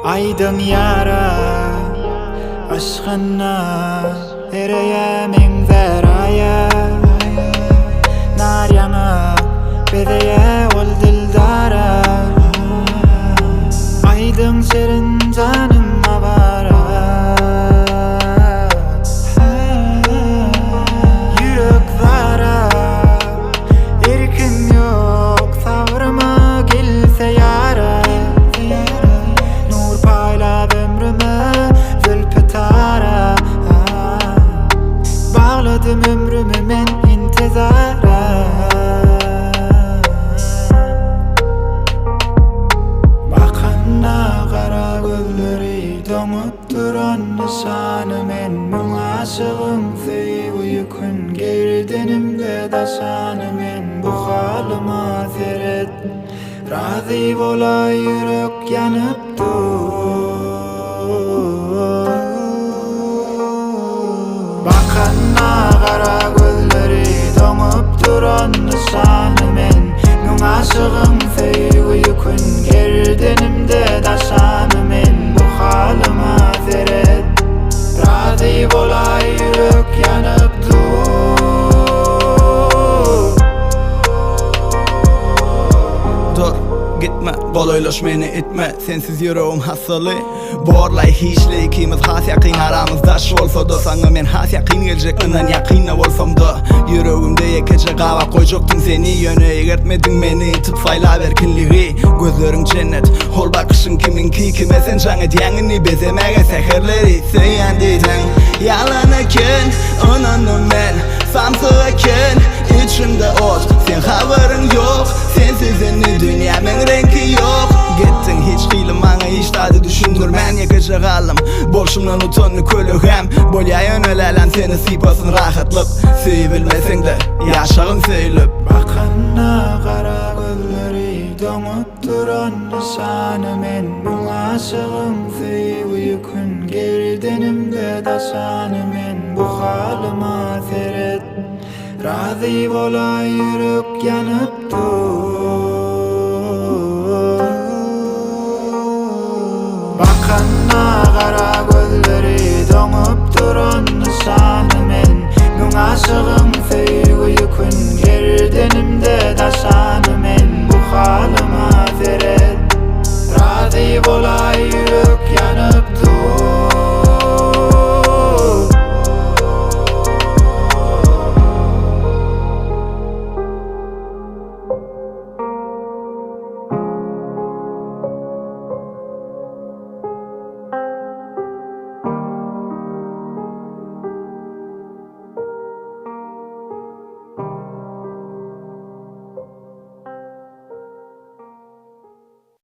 Aydın yara aşkına ereyeming veraya nar yana bedeye ol dildara Aydın serin canım avara yürek vara erkim yok tavrıma gelse yara nur payla ömrüme zülpetara bağladım ömrümü men intizara bakanna kara gözleri donup duran nişanı men mün aşığım feyi kun gerdenimde daşanı men bu halıma seret razı bola yürek yanıp bakanna kara gözleri donup duran nişanı men mün aşığım feyi kun gerdenimde daşanı men bu halıma seret razı bola yürek yanıp Dur gitme, kolaylaş meni etme. Sensiz yüreğim hastalı. Borlay hiçle ikimiz has yakın aramızda. Şu olsa da sana men has yakın gelecek. Inan yakınla olsam da yüreğimde yekece kava koyacaktın seni. Yöne egertmedin meni tıpsayla verkinliği. Gözlerin cennet, hol bakışın kiminki. Kime sen can et yanını bezemege seherleri. Sen yandıydın yalan eken, onanım ben samsı eken. İçimde ot, sen haberin yok. Sensiz eni dünyamın renki yok. Gittin hiç kıyılım bana hiç tadı düşündürmen. Yakıcı kalım, boşumdan utanlı kölüğem. Bolya yönelelen seni sipasın rahatlık. Sevilmesin de yaşağın söylüp bakanna kara gözleri donup duran nişanı men mün aşığım feyi kun gerdenimde daşanı men bu halıma seret razı bola yürek yanıp bakanna kara gözleri donup duran nişanı men mün aşığım